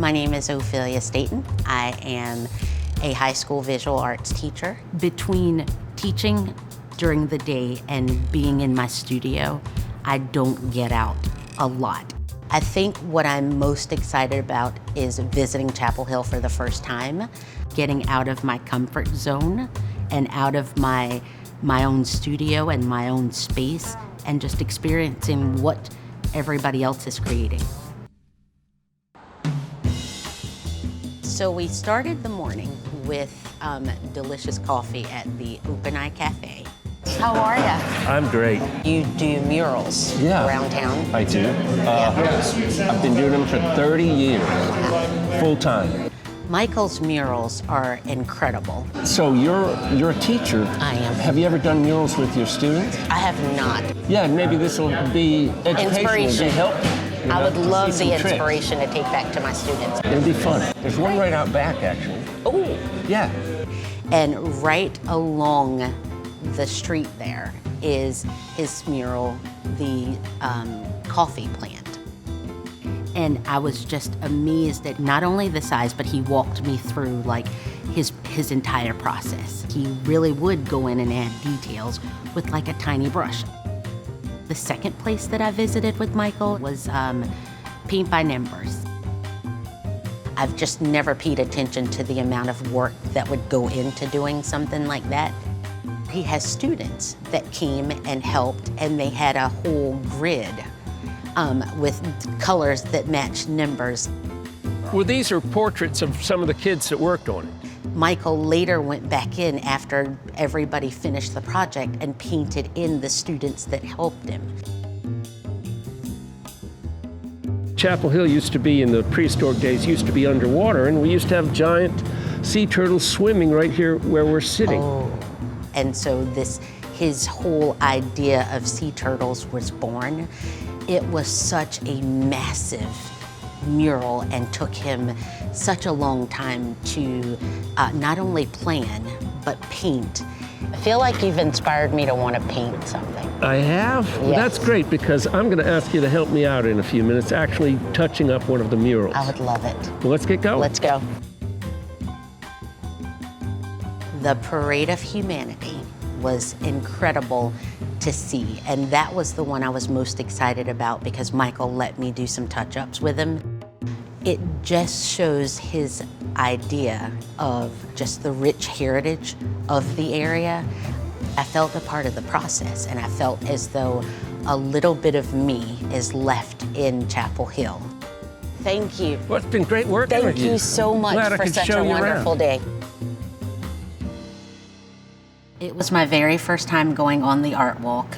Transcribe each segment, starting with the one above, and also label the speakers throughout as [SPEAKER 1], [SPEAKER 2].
[SPEAKER 1] My name is Ophelia Staten. I am a high school visual arts teacher. Between teaching during the day and being in my studio, I don't get out a lot. I think what I'm most excited about is visiting Chapel Hill for the first time, getting out of my comfort zone and out of my own studio and my own space, and just experiencing what everybody else is creating. So we started the morning with delicious coffee at the Dogwood Cafe. How are you?
[SPEAKER 2] I'm great.
[SPEAKER 1] You do murals around town?
[SPEAKER 2] I do. I've been doing them for 30 years, full time.
[SPEAKER 1] Michael's murals are incredible.
[SPEAKER 2] So you're a teacher.
[SPEAKER 1] I am.
[SPEAKER 2] Have you ever done murals with your students?
[SPEAKER 1] I have not.
[SPEAKER 2] Yeah, maybe this will be educational.
[SPEAKER 1] Inspiration.
[SPEAKER 2] Be helpful.
[SPEAKER 1] I would love the
[SPEAKER 2] tricks.
[SPEAKER 1] inspiration to take back to my students.
[SPEAKER 2] It'll be fun. There's one right out back, actually.
[SPEAKER 1] Oh.
[SPEAKER 2] Yeah.
[SPEAKER 1] And right along the street there is his mural, the coffee plant. And I was just amazed at not only the size, but he walked me through like his entire process. He really would go in and add details with like a tiny brush. The second place that I visited with Michael was Paint by Numbers. I've just never paid attention to the amount of work that would go into doing something like that. He has students that came and helped, and they had a whole grid with colors that matched numbers.
[SPEAKER 3] Well, these are portraits of some of the kids that worked on it.
[SPEAKER 1] Michael later went back in after everybody finished the project and painted in the students that helped him.
[SPEAKER 3] Chapel Hill used to be, in the prehistoric days, used to be underwater, and we used to have giant sea turtles swimming right here where we're sitting.
[SPEAKER 1] Oh. And so his whole idea of sea turtles was born. It was such a massive mural and took him such a long time to not only plan, but paint. I feel like you've inspired me to want to paint something.
[SPEAKER 3] I have?
[SPEAKER 1] Yes.
[SPEAKER 3] Well, that's great, because I'm going to ask you to help me out in a few minutes, actually touching up one of the murals.
[SPEAKER 1] I would love it.
[SPEAKER 3] Well, let's get going.
[SPEAKER 1] Let's go. The Parade of Humanity was incredible to see, and that was the one I was most excited about because Michael let me do some touch-ups with him. It just shows his idea of just the rich heritage of the area. I felt a part of the process, and I felt as though a little bit of me is left in Chapel Hill. Thank you.
[SPEAKER 3] Well, it's been great working with you.
[SPEAKER 1] Thank you so much for such a wonderful day. It was my very first time going on the art walk.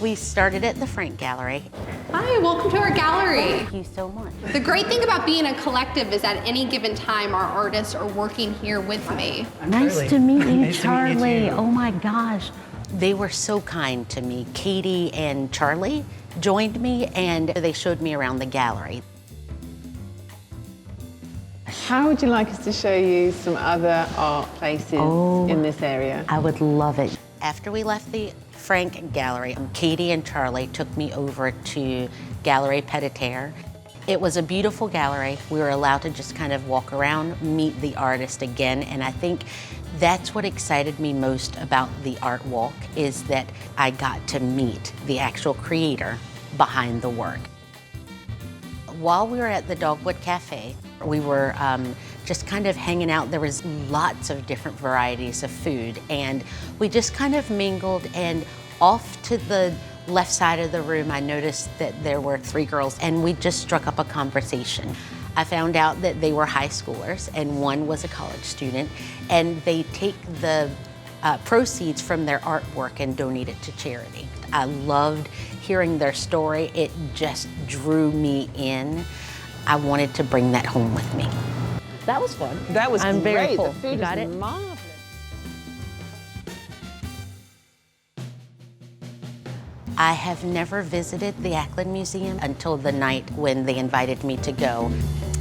[SPEAKER 1] We started at the Frank Gallery.
[SPEAKER 4] Hi, welcome to our gallery.
[SPEAKER 1] Thank you so much.
[SPEAKER 4] The great thing about being a collective is at any given time, our artists are working here with me.
[SPEAKER 1] Nice to meet you, Charlie. Oh my gosh. They were so kind to me. Katie and Charlie joined me, and they showed me around the gallery.
[SPEAKER 5] How would you like us to show you some other art places in this area?
[SPEAKER 1] I would love it. After we left the Frank Gallery, Katie and Charlie took me over to Gallery Pettit Air. It was a beautiful gallery. We were allowed to just kind of walk around, meet the artist again, and I think that's what excited me most about the art walk, is that I got to meet the actual creator behind the work. While we were at the Dogwood Cafe, we were just kind of hanging out. There was lots of different varieties of food, and we just kind of mingled, and off to the left side of the room, I noticed that there were 3 girls, and we just struck up a conversation. I found out that they were high schoolers, and one was a college student, and they take the proceeds from their artwork and donate it to charity. I loved hearing their story. It just drew me in. I wanted to bring that home with me.
[SPEAKER 5] That was fun. That was
[SPEAKER 1] I'm
[SPEAKER 5] great.
[SPEAKER 1] very full.
[SPEAKER 5] The food
[SPEAKER 1] You got
[SPEAKER 5] is
[SPEAKER 1] it?
[SPEAKER 5] marvelous.
[SPEAKER 1] I have never visited the Ahmed Museum until the night when they invited me to go.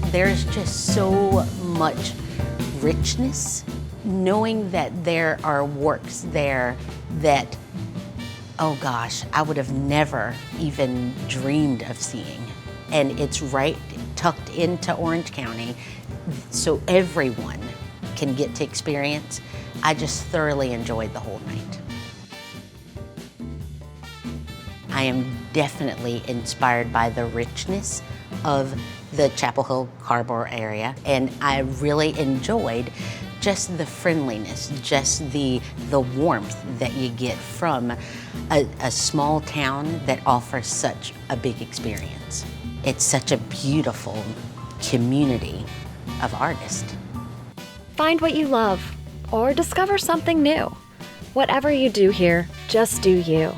[SPEAKER 1] There's just so much richness, knowing that there are works there that, oh gosh, I would have never even dreamed of seeing. And it's right tucked into Orange County so everyone can get to experience. I just thoroughly enjoyed the whole night. I am definitely inspired by the richness of the Chapel Hill Harbor area, and I really enjoyed just the friendliness, just the warmth that you get from a small town that offers such a big experience. It's such a beautiful community of artists.
[SPEAKER 6] Find what you love or discover something new. Whatever you do here, just do you.